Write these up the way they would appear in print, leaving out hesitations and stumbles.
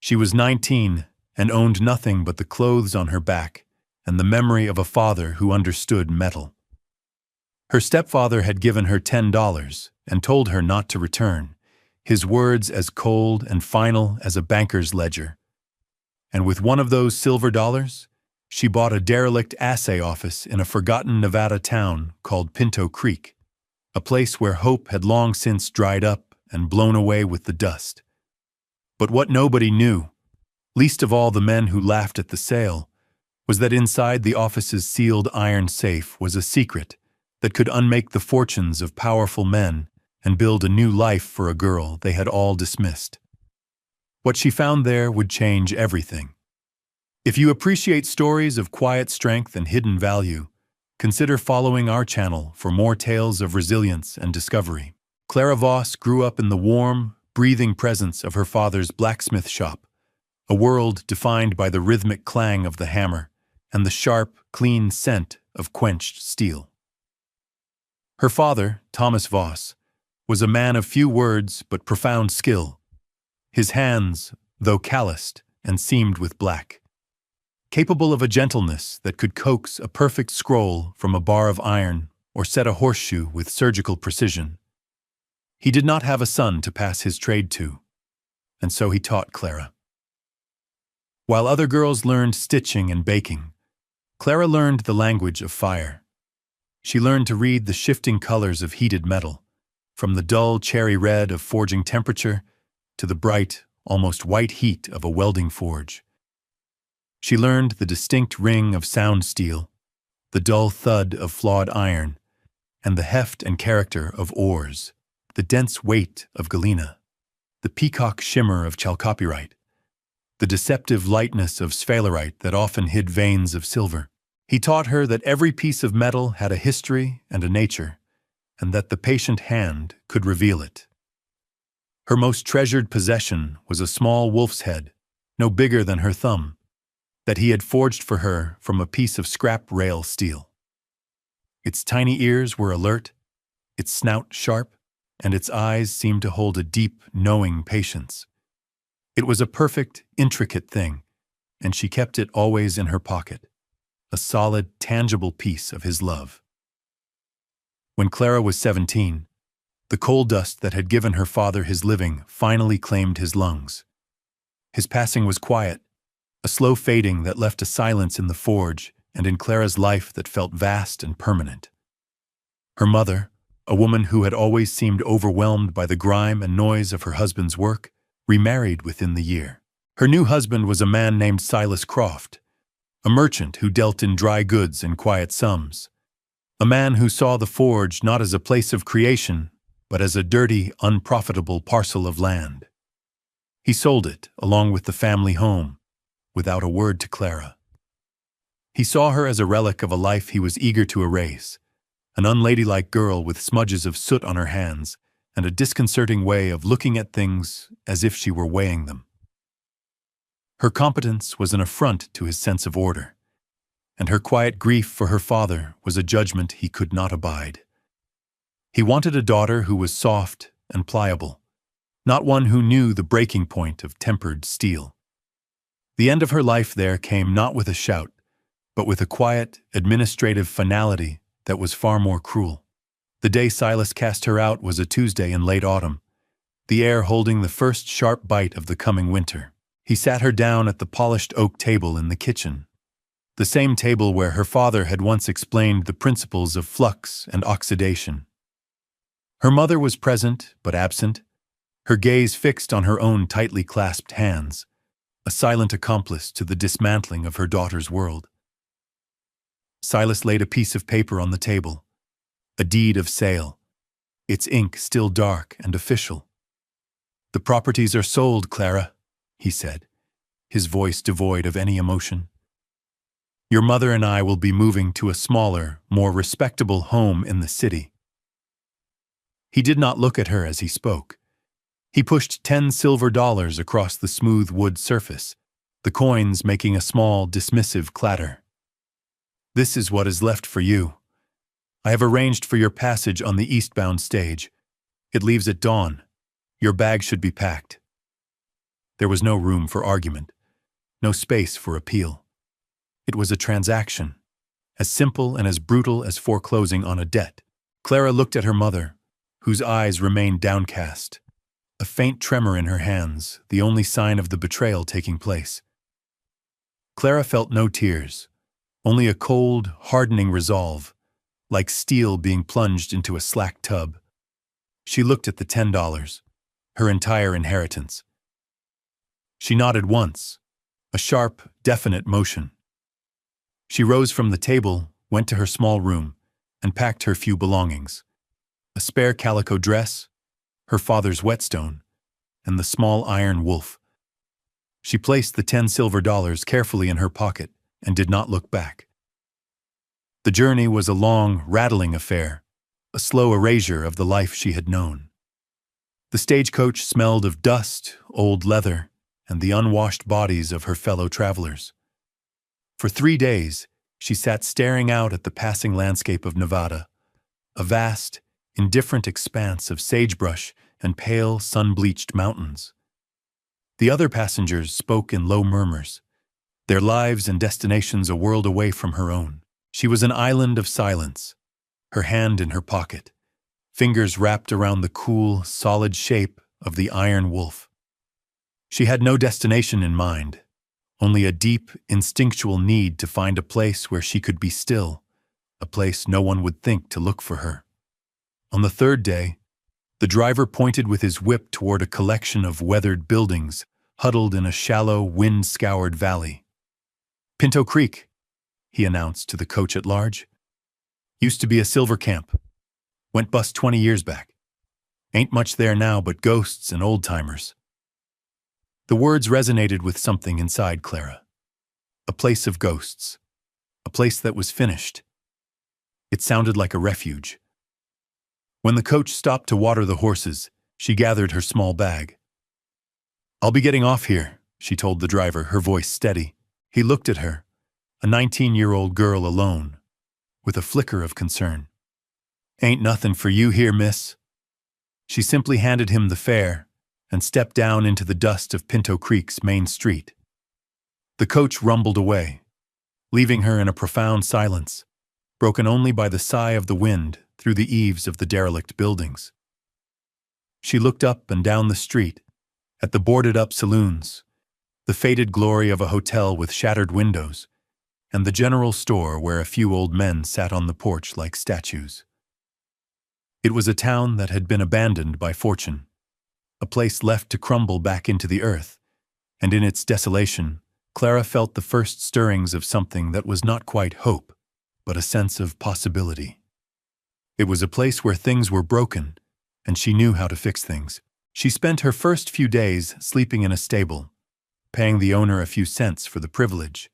She was 19 and owned nothing but the clothes on her back and the memory of a father who understood metal. Her stepfather had given her $10 and told her not to return, his words as cold and final as a banker's ledger. And with one of those silver dollars, she bought a derelict assay office in a forgotten Nevada town called Pinto Creek, a place where hope had long since dried up and blown away with the dust. But what nobody knew, least of all the men who laughed at the sale, was that inside the office's sealed iron safe was a secret that could unmake the fortunes of powerful men and build a new life for a girl they had all dismissed. What she found there would change everything. If you appreciate stories of quiet strength and hidden value, consider following our channel for more tales of resilience and discovery. Clara Voss grew up in the warm, breathing presence of her father's blacksmith shop, a world defined by the rhythmic clang of the hammer and the sharp, clean scent of quenched steel. Her father, Thomas Voss, was a man of few words but profound skill. His hands, though calloused and seamed with black, capable of a gentleness that could coax a perfect scroll from a bar of iron or set a horseshoe with surgical precision. He did not have a son to pass his trade to, and so he taught Clara. While other girls learned stitching and baking, Clara learned the language of fire. She learned to read the shifting colors of heated metal, from the dull cherry red of forging temperature to the bright, almost white heat of a welding forge. She learned the distinct ring of sound steel, the dull thud of flawed iron, and the heft and character of ores, the dense weight of galena, the peacock shimmer of chalcopyrite, the deceptive lightness of sphalerite that often hid veins of silver. He taught her that every piece of metal had a history and a nature, and that the patient hand could reveal it. Her most treasured possession was a small wolf's head, no bigger than her thumb, that he had forged for her from a piece of scrap rail steel. Its tiny ears were alert, its snout sharp, and its eyes seemed to hold a deep, knowing patience. It was a perfect, intricate thing, and she kept it always in her pocket, a solid, tangible piece of his love. When Clara was 17, the coal dust that had given her father his living finally claimed his lungs. His passing was quiet, a slow fading that left a silence in the forge and in Clara's life that felt vast and permanent. Her mother, a woman who had always seemed overwhelmed by the grime and noise of her husband's work, remarried within the year. Her new husband was a man named Silas Croft, a merchant who dealt in dry goods and quiet sums, a man who saw the forge not as a place of creation, but as a dirty, unprofitable parcel of land. He sold it, along with the family home, without a word to Clara. He saw her as a relic of a life he was eager to erase, an unladylike girl with smudges of soot on her hands and a disconcerting way of looking at things as if she were weighing them. Her competence was an affront to his sense of order, and her quiet grief for her father was a judgment he could not abide. He wanted a daughter who was soft and pliable, not one who knew the breaking point of tempered steel. The end of her life there came not with a shout, but with a quiet, administrative finality that was far more cruel. The day Silas cast her out was a Tuesday in late autumn, the air holding the first sharp bite of the coming winter. He sat her down at the polished oak table in the kitchen, the same table where her father had once explained the principles of flux and oxidation. Her mother was present but absent, her gaze fixed on her own tightly clasped hands, a silent accomplice to the dismantling of her daughter's world. Silas laid a piece of paper on the table, a deed of sale, its ink still dark and official. "The properties are sold, Clara," he said, his voice devoid of any emotion. "Your mother and I will be moving to a smaller, more respectable home in the city." He did not look at her as he spoke. He pushed 10 silver dollars across the smooth wood surface, the coins making a small, dismissive clatter. "This is what is left for you. I have arranged for your passage on the eastbound stage. It leaves at dawn. Your bag should be packed." There was no room for argument, no space for appeal. It was a transaction, as simple and as brutal as foreclosing on a debt. Clara looked at her mother, whose eyes remained downcast, a faint tremor in her hands, the only sign of the betrayal taking place. Clara felt no tears, only a cold, hardening resolve, like steel being plunged into a slack tub. She looked at the $10, her entire inheritance. She nodded once, a sharp, definite motion. She rose from the table, went to her small room, and packed her few belongings: a spare calico dress, her father's whetstone, and the small iron wolf. She placed the 10 silver dollars carefully in her pocket and did not look back. The journey was a long, rattling affair, a slow erasure of the life she had known. The stagecoach smelled of dust, old leather, and the unwashed bodies of her fellow travelers. For 3 days, she sat staring out at the passing landscape of Nevada, a vast, indifferent expanse of sagebrush and pale, sun-bleached mountains. The other passengers spoke in low murmurs, their lives and destinations a world away from her own. She was an island of silence, her hand in her pocket, fingers wrapped around the cool, solid shape of the iron wolf. She had no destination in mind, only a deep, instinctual need to find a place where she could be still, a place no one would think to look for her. On the 3rd day, the driver pointed with his whip toward a collection of weathered buildings huddled in a shallow, wind-scoured valley. "Pinto Creek," he announced to the coach at large. "Used to be a silver camp. Went bust 20 years back. Ain't much there now but ghosts and old-timers." The words resonated with something inside Clara. A place of ghosts. A place that was finished. It sounded like a refuge. When the coach stopped to water the horses, she gathered her small bag. "I'll be getting off here," she told the driver, her voice steady. He looked at her, a 19-year-old girl alone, with a flicker of concern. "Ain't nothing for you here, miss." She simply handed him the fare and stepped down into the dust of Pinto Creek's main street. The coach rumbled away, leaving her in a profound silence, broken only by the sigh of the wind through the eaves of the derelict buildings. She looked up and down the street, at the boarded-up saloons, the faded glory of a hotel with shattered windows, and the general store where a few old men sat on the porch like statues. It was a town that had been abandoned by fortune, a place left to crumble back into the earth, and in its desolation, Clara felt the first stirrings of something that was not quite hope, but a sense of possibility. It was a place where things were broken, and she knew how to fix things. She spent her first few days sleeping in a stable, paying the owner a few cents for the privilege,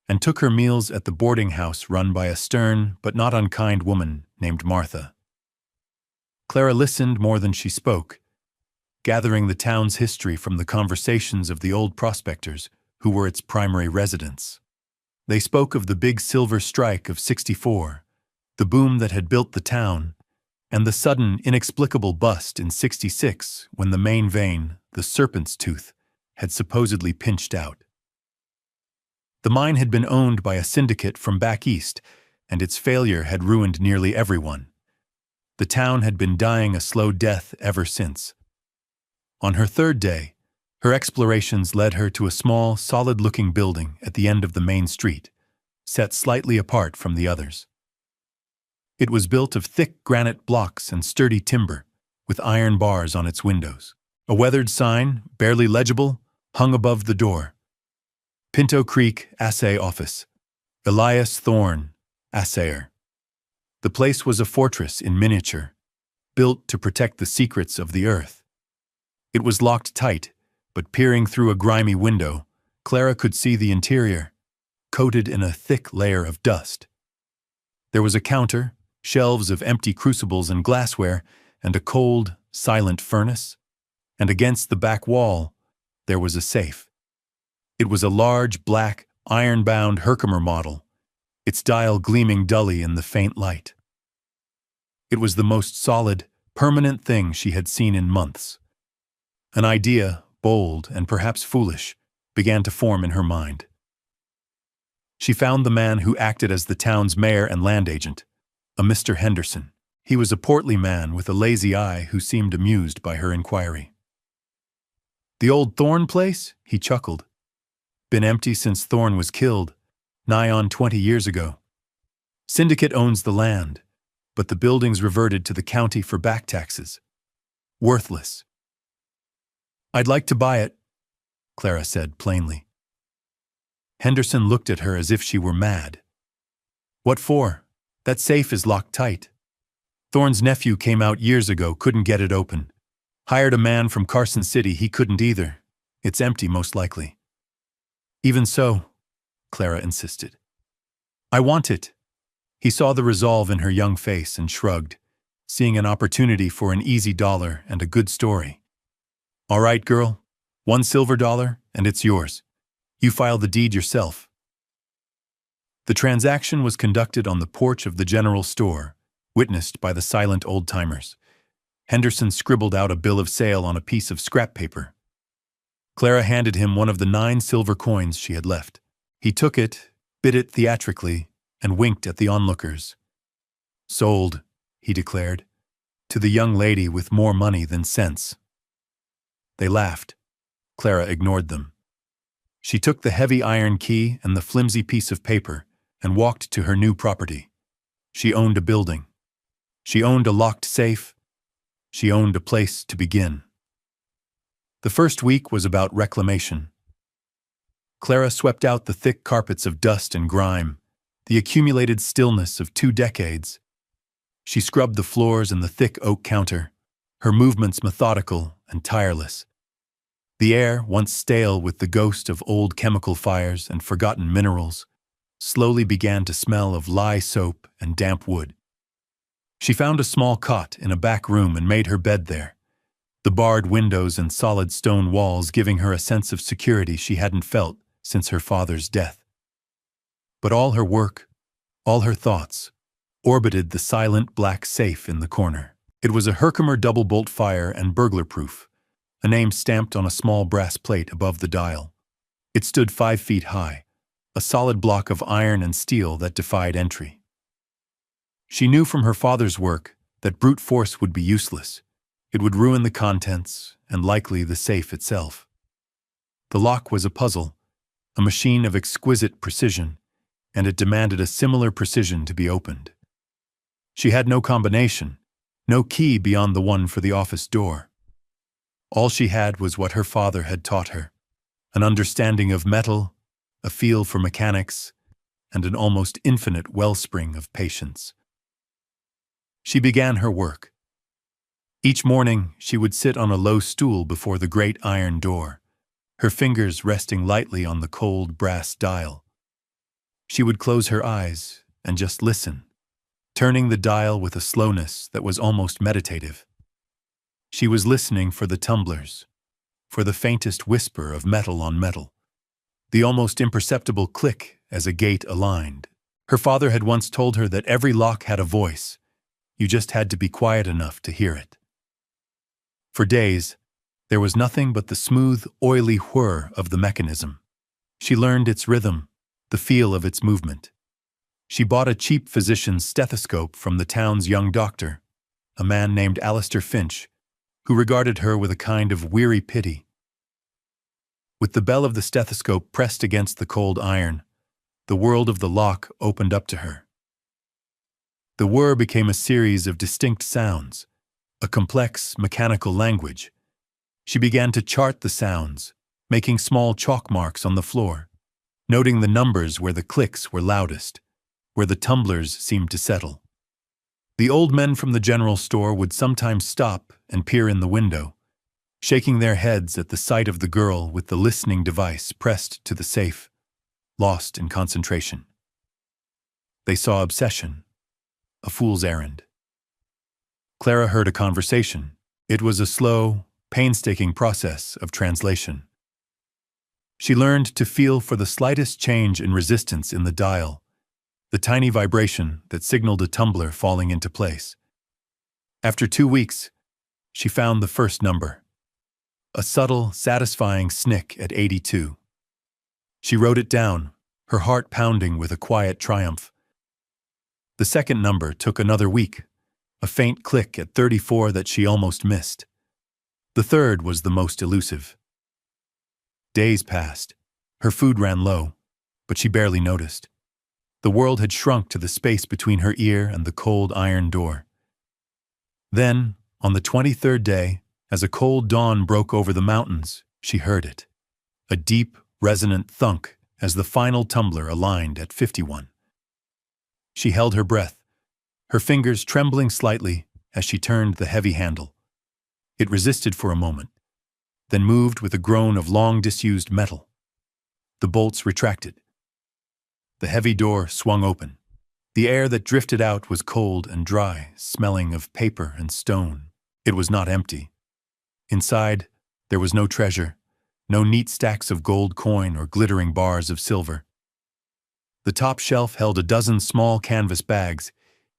and took her meals at the boarding house run by a stern but not unkind woman named Martha. Clara listened more than she spoke, gathering the town's history from the conversations of the old prospectors who were its primary residents. They spoke of the big silver strike of '64, the boom that had built the town, and the sudden, inexplicable bust in '66 when the main vein, the Serpent's Tooth, had supposedly pinched out. The mine had been owned by a syndicate from back east, and its failure had ruined nearly everyone. The town had been dying a slow death ever since. On her 3rd day, her explorations led her to a small, solid-looking building at the end of the main street, set slightly apart from the others. It was built of thick granite blocks and sturdy timber, with iron bars on its windows. A weathered sign, barely legible, hung above the door. Pinto Creek Assay Office. Elias Thorne, Assayer. The place was a fortress in miniature, built to protect the secrets of the earth. It was locked tight, but peering through a grimy window, Clara could see the interior, coated in a thick layer of dust. There was a counter, shelves of empty crucibles and glassware, and a cold, silent furnace. And against the back wall, there was a safe. It was a large, black, iron-bound Herkimer model, its dial gleaming dully in the faint light. It was the most solid, permanent thing she had seen in months. An idea, bold and perhaps foolish, began to form in her mind. She found the man who acted as the town's mayor and land agent, a Mr. Henderson. He was a portly man with a lazy eye who seemed amused by her inquiry. "The old Thorne place?" he chuckled. "Been empty since Thorne was killed, nigh on 20 years ago. Syndicate owns the land, but the buildings reverted to the county for back taxes. Worthless." "I'd like to buy it," Clara said plainly. Henderson looked at her as if she were mad. "What for? That safe is locked tight. Thorne's nephew came out years ago, couldn't get it open. Hired a man from Carson City, he couldn't either. It's empty, most likely." "Even so," Clara insisted. "I want it." He saw the resolve in her young face and shrugged, seeing an opportunity for an easy dollar and a good story. "All right, girl, $1 silver, and it's yours. You file the deed yourself." The transaction was conducted on the porch of the general store, witnessed by the silent old-timers. Henderson scribbled out a bill of sale on a piece of scrap paper. Clara handed him one of the 9 silver coins she had left. He took it, bit it theatrically, and winked at the onlookers. "Sold," he declared, "to the young lady with more money than sense." They laughed. Clara ignored them. She took the heavy iron key and the flimsy piece of paper and walked to her new property. She owned a building. She owned a locked safe. She owned a place to begin. The first week was about reclamation. Clara swept out the thick carpets of dust and grime, the accumulated stillness of 2 decades. She scrubbed the floors and the thick oak counter, her movements methodical and tireless. The air, once stale with the ghost of old chemical fires and forgotten minerals, slowly began to smell of lye soap and damp wood. She found a small cot in a back room and made her bed there, the barred windows and solid stone walls giving her a sense of security she hadn't felt since her father's death. But all her work, all her thoughts, orbited the silent black safe in the corner. It was a Herkimer double-bolt fire and burglar-proof, a name stamped on a small brass plate above the dial. It stood 5 feet high, a solid block of iron and steel that defied entry. She knew from her father's work that brute force would be useless. It would ruin the contents and likely the safe itself. The lock was a puzzle, a machine of exquisite precision, and it demanded a similar precision to be opened. She had no combination, no key beyond the one for the office door. All she had was what her father had taught her, an understanding of metal, a feel for mechanics, and an almost infinite wellspring of patience. She began her work. Each morning, she would sit on a low stool before the great iron door, her fingers resting lightly on the cold brass dial. She would close her eyes and just listen, turning the dial with a slowness that was almost meditative. She was listening for the tumblers, for the faintest whisper of metal on metal, the almost imperceptible click as a gate aligned. Her father had once told her that every lock had a voice. You just had to be quiet enough to hear it. For days, there was nothing but the smooth, oily whir of the mechanism. She learned its rhythm, the feel of its movement. She bought a cheap physician's stethoscope from the town's young doctor, a man named Alistair Finch, who regarded her with a kind of weary pity. With the bell of the stethoscope pressed against the cold iron, the world of the lock opened up to her. The whir became a series of distinct sounds, a complex mechanical language. She began to chart the sounds, making small chalk marks on the floor, noting the numbers where the clicks were loudest, where the tumblers seemed to settle. The old men from the general store would sometimes stop and peer in the window, shaking their heads at the sight of the girl with the listening device pressed to the safe, lost in concentration. They saw obsession, a fool's errand. Clara heard a conversation. It was a slow, painstaking process of translation. She learned to feel for the slightest change in resistance in the dial, the tiny vibration that signaled a tumbler falling into place. After 2 weeks, she found the first number. a subtle, satisfying snick at 82. She wrote it down, her heart pounding with a quiet triumph. The second number took another week, a faint click at 34 that she almost missed. The third was the most elusive. Days passed. Her food ran low, but she barely noticed. The world had shrunk to the space between her ear and the cold iron door. Then, on the 23rd day, as a cold dawn broke over the mountains, she heard it. A deep, resonant thunk as the final tumbler aligned at 51. She held her breath, her fingers trembling slightly as she turned the heavy handle. It resisted for a moment, then moved with a groan of long-disused metal. The bolts retracted. The heavy door swung open. The air that drifted out was cold and dry, smelling of paper and stone. It was not empty. Inside, there was no treasure, no neat stacks of gold coin or glittering bars of silver. The top shelf held a dozen small canvas bags,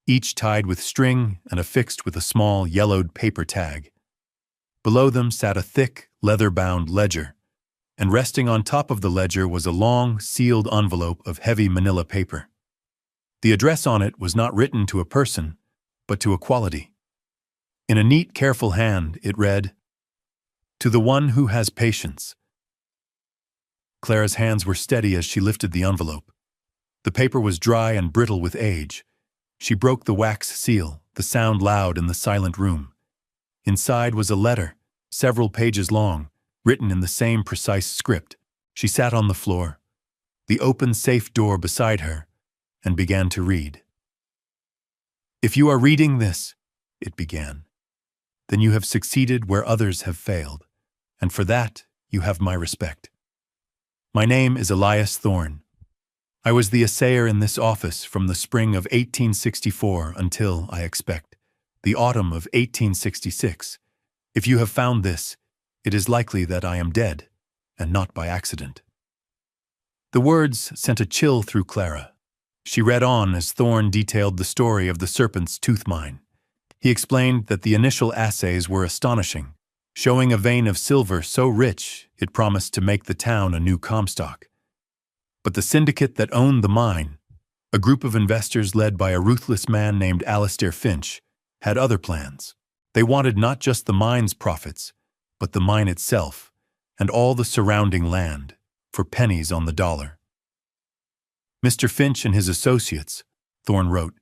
each tied with string and affixed with a small yellowed paper tag. Below them sat a thick, leather-bound ledger, and resting on top of the ledger was a long, sealed envelope of heavy manila paper. The address on it was not written to a person, but to a quality. In a neat, careful hand, it read, "To the one who has patience." Clara's hands were steady as she lifted the envelope. The paper was dry and brittle with age. She broke the wax seal, the sound loud in the silent room. Inside was a letter, several pages long, written in the same precise script. She sat on the floor, the open safe door beside her, and began to read. "If you are reading this," it began, "then you have succeeded where others have failed, and for that you have my respect. My name is Elias Thorne. I was the assayer in this office from the spring of 1864 until, I expect, the autumn of 1866. If you have found this, it is likely that I am dead, and not by accident." The words sent a chill through Clara. She read on as Thorne detailed the story of the Serpent's Tooth mine. He explained that the initial assays were astonishing, showing a vein of silver so rich it promised to make the town a new Comstock. But the syndicate that owned the mine, a group of investors led by a ruthless man named Alastair Finch, had other plans. They wanted not just the mine's profits, but the mine itself, and all the surrounding land, for pennies on the dollar. "Mr. Finch and his associates," Thorne wrote,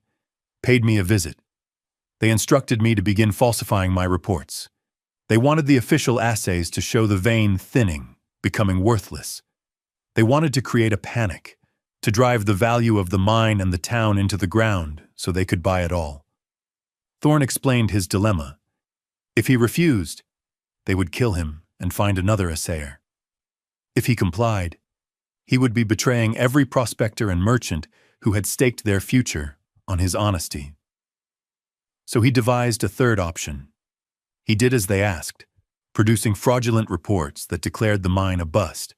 "paid me a visit. They instructed me to begin falsifying my reports. They wanted the official assays to show the vein thinning, becoming worthless. They wanted to create a panic, to drive the value of the mine and the town into the ground so they could buy it all." Thorne explained his dilemma. If he refused, they would kill him and find another assayer. If he complied, he would be betraying every prospector and merchant who had staked their future on his honesty. So he devised a third option. He did as they asked, producing fraudulent reports that declared the mine a bust.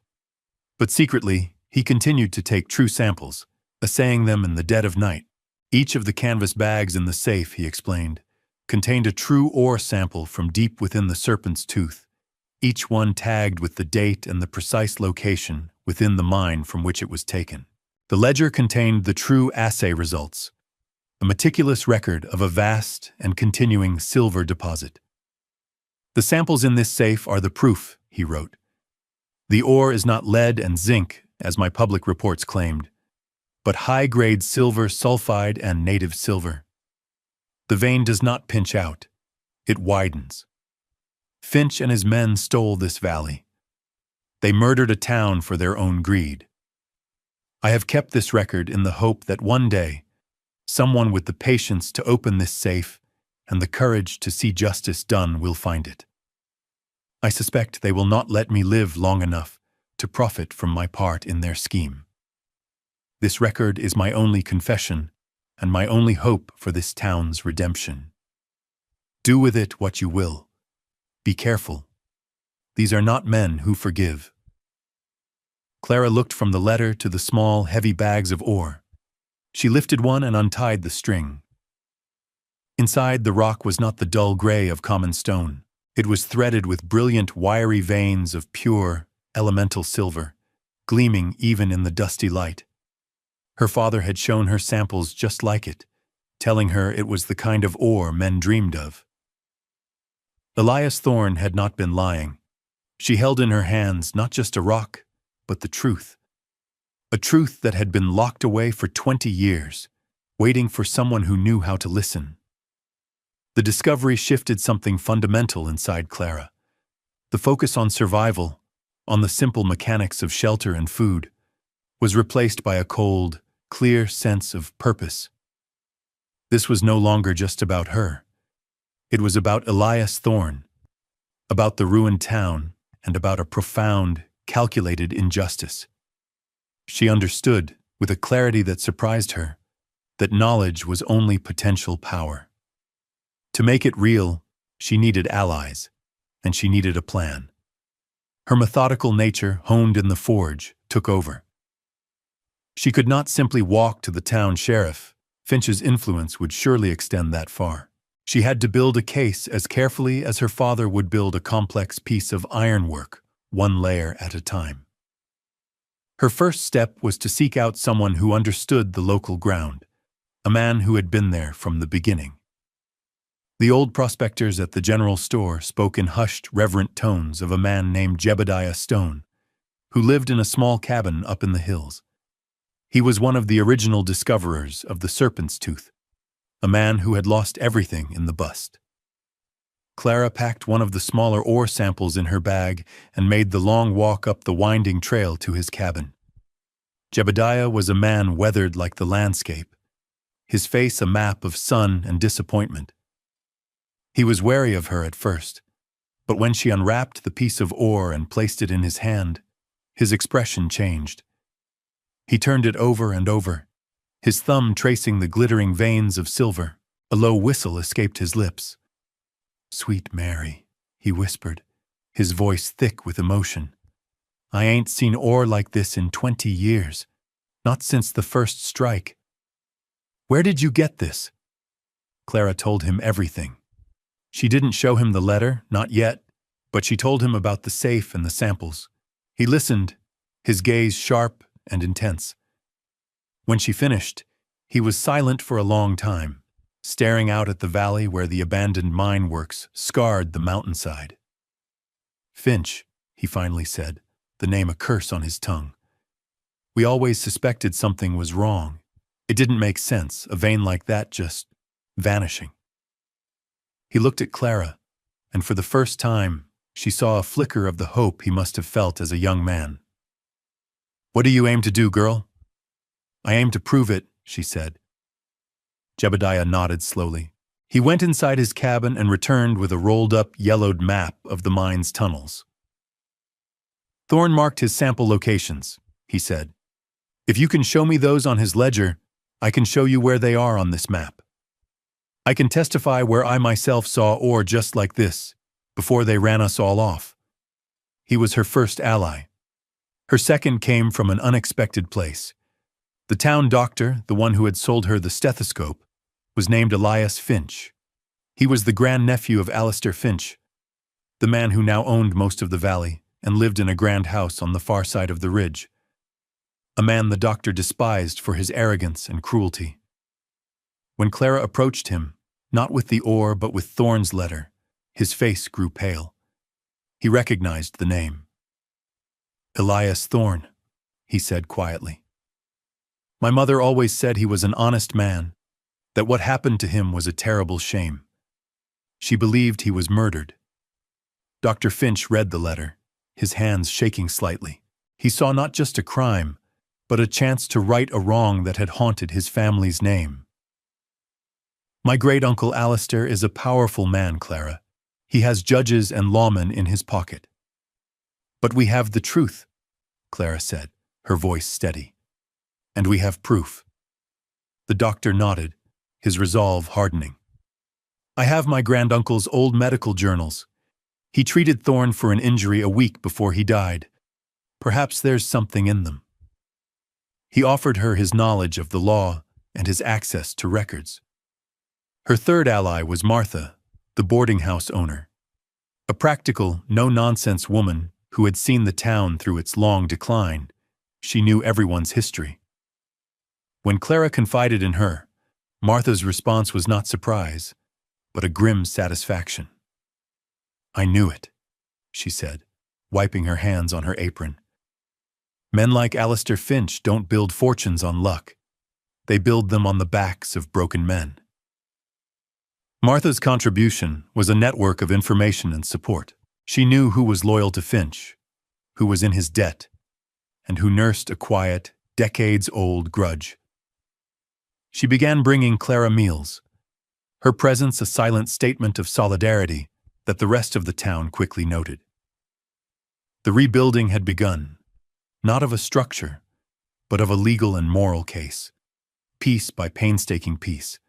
But secretly, he continued to take true samples, assaying them in the dead of night. Each of the canvas bags in the safe, he explained, contained a true ore sample from deep within the Serpent's Tooth, each one tagged with the date and the precise location within the mine from which it was taken. The ledger contained the true assay results, a meticulous record of a vast and continuing silver deposit. "The samples in this safe are the proof," he wrote. "The ore is not lead and zinc, as my public reports claimed, but high-grade silver sulfide and native silver. The vein does not pinch out, it widens. Finch and his men stole this valley. They murdered a town for their own greed. I have kept this record in the hope that one day, someone with the patience to open this safe and the courage to see justice done will find it. I suspect they will not let me live long enough to profit from my part in their scheme. This record is my only confession and my only hope for this town's redemption. Do with it what you will. Be careful. These are not men who forgive." Clara looked from the letter to the small, heavy bags of ore. She lifted one and untied the string. Inside, the rock was not the dull gray of common stone. It was threaded with brilliant, wiry veins of pure, elemental silver, gleaming even in the dusty light. Her father had shown her samples just like it, telling her it was the kind of ore men dreamed of. Elias Thorne had not been lying. She held in her hands not just a rock, but the truth. A truth that had been locked away for 20 years, waiting for someone who knew how to listen. The discovery shifted something fundamental inside Clara. The focus on survival, on the simple mechanics of shelter and food, was replaced by a cold, clear sense of purpose. This was no longer just about her. It was about Elias Thorne, about the ruined town, and about a profound, calculated injustice. She understood, with a clarity that surprised her, that knowledge was only potential power. To make it real, she needed allies, and she needed a plan. Her methodical nature, honed in the forge, took over. She could not simply walk to the town sheriff. Finch's influence would surely extend that far. She had to build a case as carefully as her father would build a complex piece of ironwork, one layer at a time. Her first step was to seek out someone who understood the local ground, a man who had been there from the beginning. The old prospectors at the general store spoke in hushed, reverent tones of a man named Jebediah Stone, who lived in a small cabin up in the hills. He was one of the original discoverers of the Serpent's Tooth, a man who had lost everything in the bust. Clara packed one of the smaller ore samples in her bag and made the long walk up the winding trail to his cabin. Jebediah was a man weathered like the landscape, his face a map of sun and disappointment. He was wary of her at first, but when she unwrapped the piece of ore and placed it in his hand, his expression changed. He turned it over and over, his thumb tracing the glittering veins of silver. A low whistle escaped his lips. "Sweet Mary," he whispered, his voice thick with emotion. "I ain't seen ore like this in 20 years, not since the first strike. Where did you get this?" Clara told him everything. She didn't show him the letter, not yet, but she told him about the safe and the samples. He listened, his gaze sharp and intense. When she finished, he was silent for a long time, staring out at the valley where the abandoned mine works scarred the mountainside. "Finch," he finally said, the name a curse on his tongue. "We always suspected something was wrong. It didn't make sense, a vein like that just vanishing." He looked at Clara, and for the first time, she saw a flicker of the hope he must have felt as a young man. "What do you aim to do, girl?" "I aim to prove it," she said. Jebediah nodded slowly. He went inside his cabin and returned with a rolled-up, yellowed map of the mine's tunnels. "Thorne marked his sample locations," he said. "If you can show me those on his ledger, I can show you where they are on this map. I can testify where I myself saw ore just like this, before they ran us all off." He was her first ally. Her second came from an unexpected place. The town doctor, the one who had sold her the stethoscope, was named Elias Finch. He was the grandnephew of Alistair Finch, the man who now owned most of the valley and lived in a grand house on the far side of the ridge. A man the doctor despised for his arrogance and cruelty. When Clara approached him, not with the ore but with Thorne's letter, his face grew pale. He recognized the name. "Elias Thorne," he said quietly. "My mother always said he was an honest man, that what happened to him was a terrible shame. She believed he was murdered." Dr. Finch read the letter, his hands shaking slightly. He saw not just a crime, but a chance to right a wrong that had haunted his family's name. "My great-uncle Alistair is a powerful man, Clara. He has judges and lawmen in his pocket." "But we have the truth," Clara said, her voice steady. "And we have proof." The doctor nodded, his resolve hardening. "I have my granduncle's old medical journals. He treated Thorne for an injury a week before he died. Perhaps there's something in them." He offered her his knowledge of the law and his access to records. Her third ally was Martha, the boarding house owner. A practical, no-nonsense woman who had seen the town through its long decline, she knew everyone's history. When Clara confided in her, Martha's response was not surprise, but a grim satisfaction. "I knew it," she said, wiping her hands on her apron. "Men like Alistair Finch don't build fortunes on luck. They build them on the backs of broken men." Martha's contribution was a network of information and support. She knew who was loyal to Finch, who was in his debt, and who nursed a quiet, decades-old grudge. She began bringing Clara meals, her presence a silent statement of solidarity that the rest of the town quickly noted. The rebuilding had begun, not of a structure, but of a legal and moral case, piece by painstaking piece.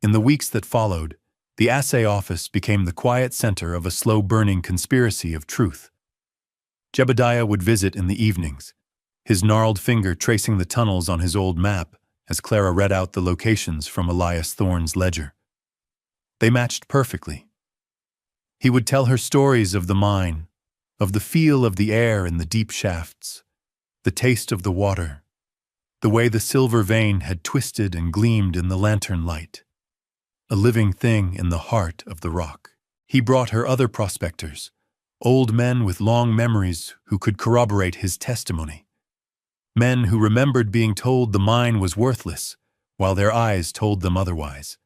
In the weeks that followed, the Assay office became the quiet center of a slow-burning conspiracy of truth. Jebediah would visit in the evenings, his gnarled finger tracing the tunnels on his old map as Clara read out the locations from Elias Thorne's ledger. They matched perfectly. He would tell her stories of the mine, of the feel of the air in the deep shafts, the taste of the water, the way the silver vein had twisted and gleamed in the lantern light. A living thing in the heart of the rock. He brought her other prospectors, old men with long memories who could corroborate his testimony. Men who remembered being told the mine was worthless, while their eyes told them otherwise.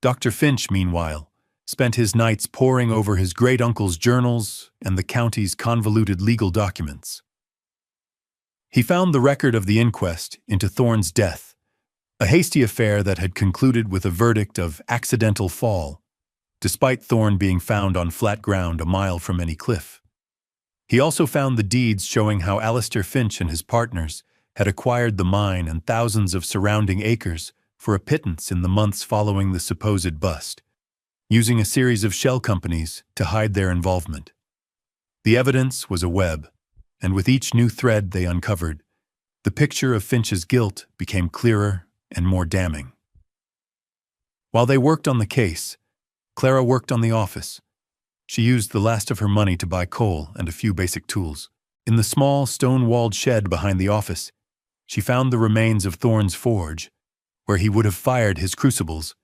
Dr. Finch, meanwhile, spent his nights poring over his great-uncle's journals and the county's convoluted legal documents. He found the record of the inquest into Thorne's death, a hasty affair that had concluded with a verdict of accidental fall, despite Thorne being found on flat ground a mile from any cliff. He also found the deeds showing how Alistair Finch and his partners had acquired the mine and thousands of surrounding acres for a pittance in the months following the supposed bust, using a series of shell companies to hide their involvement. The evidence was a web, and with each new thread they uncovered, the picture of Finch's guilt became clearer and more damning. While they worked on the case, Clara worked on the office. She used the last of her money to buy coal and a few basic tools. In the small, stone-walled shed behind the office, she found the remains of Thorne's forge, where he would have fired his crucibles.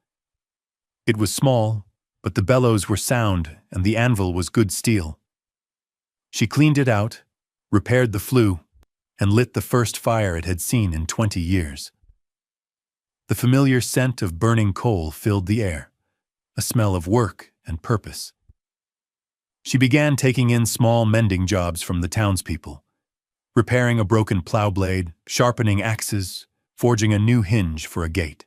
It was small, but the bellows were sound and the anvil was good steel. She cleaned it out, repaired the flue, and lit the first fire it had seen in 20 years. The familiar scent of burning coal filled the air, a smell of work and purpose. She began taking in small mending jobs from the townspeople, repairing a broken plow blade, sharpening axes, forging a new hinge for a gate.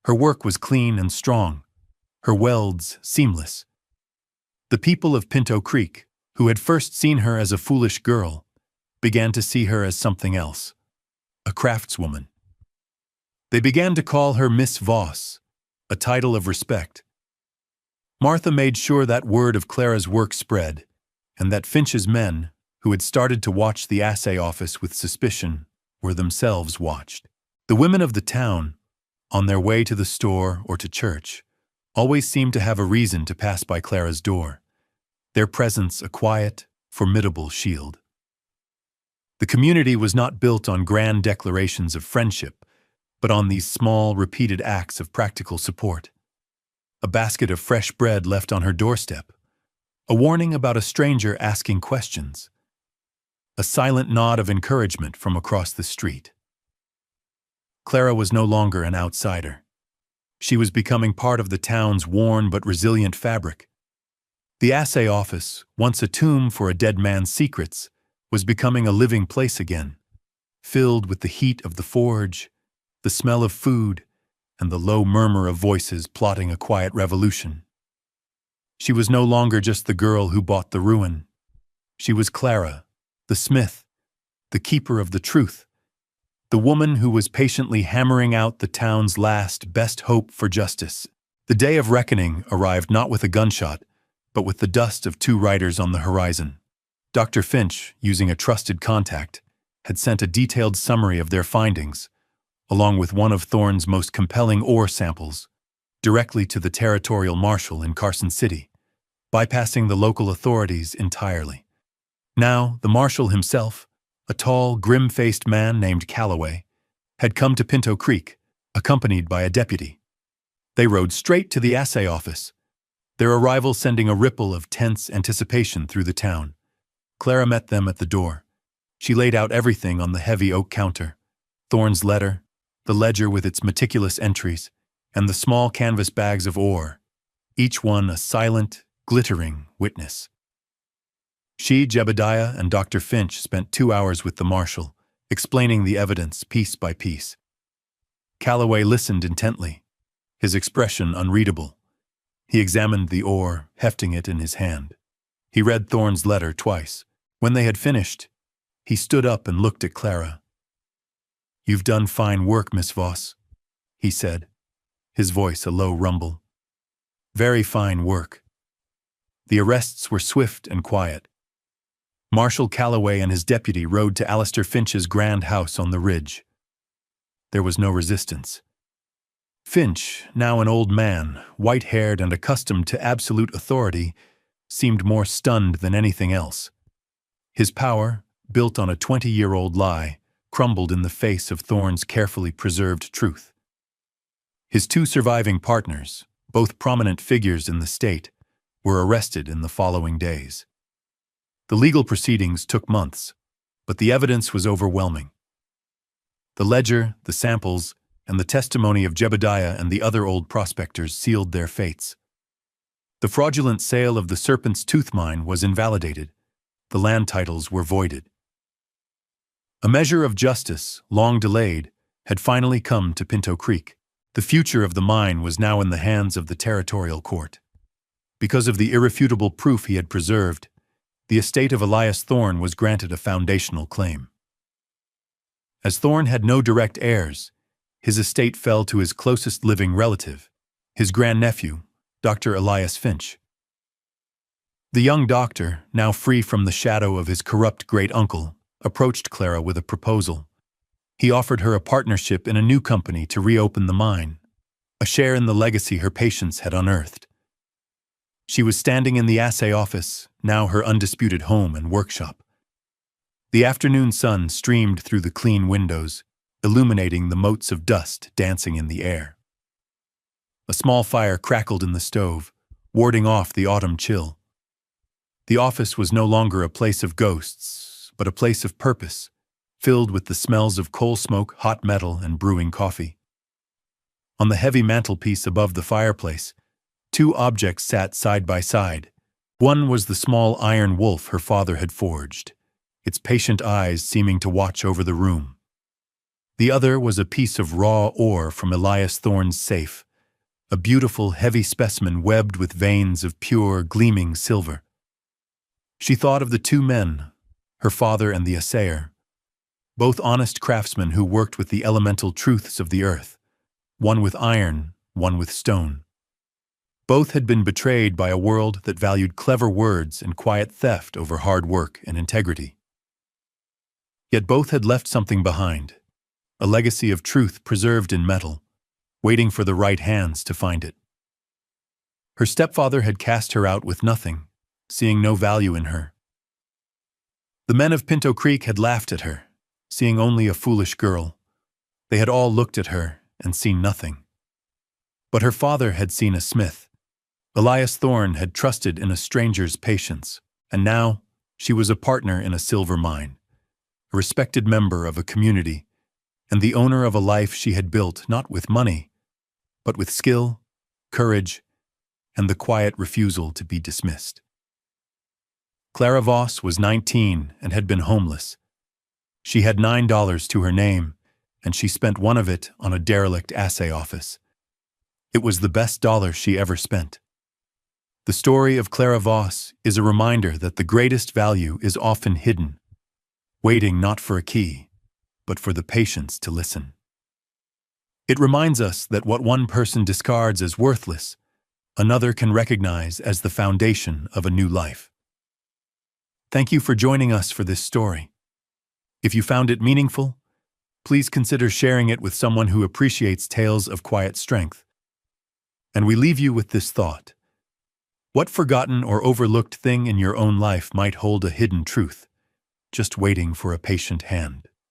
Her work was clean and strong, her welds seamless. The people of Pinto Creek, who had first seen her as a foolish girl, began to see her as something else, a craftswoman. They began to call her Miss Voss, a title of respect. Martha made sure that word of Clara's work spread, and that Finch's men, who had started to watch the Assay office with suspicion, were themselves watched. The women of the town, on their way to the store or to church, always seemed to have a reason to pass by Clara's door, their presence a quiet, formidable shield. The community was not built on grand declarations of friendship, but on these small, repeated acts of practical support. A basket of fresh bread left on her doorstep, a warning about a stranger asking questions, a silent nod of encouragement from across the street. Clara was no longer an outsider. She was becoming part of the town's worn but resilient fabric. The Assay office, once a tomb for a dead man's secrets, was becoming a living place again, filled with the heat of the forge, the smell of food, and the low murmur of voices plotting a quiet revolution. She was no longer just the girl who bought the ruin. She was Clara, the smith, the keeper of the truth, the woman who was patiently hammering out the town's last, best hope for justice. The day of reckoning arrived not with a gunshot, but with the dust of 2 riders on the horizon. Dr. Finch, using a trusted contact, had sent a detailed summary of their findings, along with one of Thorne's most compelling ore samples, directly to the territorial marshal in Carson City, bypassing the local authorities entirely. Now, the marshal himself, a tall, grim-faced man named Calloway, had come to Pinto Creek, accompanied by a deputy. They rode straight to the Assay office, their arrival sending a ripple of tense anticipation through the town. Clara met them at the door. She laid out everything on the heavy oak counter: Thorne's letter, the ledger with its meticulous entries, and the small canvas bags of ore, each one a silent, glittering witness. She, Jebediah, and Dr. Finch spent 2 hours with the marshal, explaining the evidence piece by piece. Calloway listened intently, his expression unreadable. He examined the ore, hefting it in his hand. He read Thorne's letter twice. When they had finished, he stood up and looked at Clara. "You've done fine work, Miss Voss," he said, his voice a low rumble. "Very fine work." The arrests were swift and quiet. Marshal Calloway and his deputy rode to Alistair Finch's grand house on the ridge. There was no resistance. Finch, now an old man, white-haired and accustomed to absolute authority, seemed more stunned than anything else. His power, built on a 20-year-old lie, crumbled in the face of Thorne's carefully preserved truth. His 2 surviving partners, both prominent figures in the state, were arrested in the following days. The legal proceedings took months, but the evidence was overwhelming. The ledger, the samples, and the testimony of Jebediah and the other old prospectors sealed their fates. The fraudulent sale of the Serpent's Tooth mine was invalidated. The land titles were voided. A measure of justice, long delayed, had finally come to Pinto Creek. The future of the mine was now in the hands of the territorial court. Because of the irrefutable proof he had preserved, the estate of Elias Thorne was granted a foundational claim. As Thorne had no direct heirs, his estate fell to his closest living relative, his grandnephew, Dr. Elias Finch. The young doctor, now free from the shadow of his corrupt great-uncle, approached Clara with a proposal. He offered her a partnership in a new company to reopen the mine, a share in the legacy her patients had unearthed. She was standing in the Assay office, now her undisputed home and workshop. The afternoon sun streamed through the clean windows, illuminating the motes of dust dancing in the air. A small fire crackled in the stove, warding off the autumn chill. The office was no longer a place of ghosts, but a place of purpose, filled with the smells of coal smoke, hot metal, and brewing coffee. On the heavy mantelpiece above the fireplace, 2 objects sat side by side. One was the small iron wolf her father had forged, its patient eyes seeming to watch over the room. The other was a piece of raw ore from Elias Thorne's safe, a beautiful, heavy specimen webbed with veins of pure, gleaming silver. She thought of the 2 men, her father and the assayer, both honest craftsmen who worked with the elemental truths of the earth, one with iron, one with stone. Both had been betrayed by a world that valued clever words and quiet theft over hard work and integrity. Yet both had left something behind, a legacy of truth preserved in metal, waiting for the right hands to find it. Her stepfather had cast her out with nothing, seeing no value in her. The men of Pinto Creek had laughed at her, seeing only a foolish girl. They had all looked at her and seen nothing. But her father had seen a smith. Elias Thorne had trusted in a stranger's patience, and now she was a partner in a silver mine, a respected member of a community, and the owner of a life she had built not with money, but with skill, courage, and the quiet refusal to be dismissed. Clara Voss was 19 and had been homeless. She had $9 to her name, and she spent one of it on a derelict assay office. It was the best dollar she ever spent. The story of Clara Voss is a reminder that the greatest value is often hidden, waiting not for a key, but for the patience to listen. It reminds us that what one person discards as worthless, another can recognize as the foundation of a new life. Thank you for joining us for this story. If you found it meaningful, please consider sharing it with someone who appreciates tales of quiet strength. And we leave you with this thought. What forgotten or overlooked thing in your own life might hold a hidden truth, just waiting for a patient hand?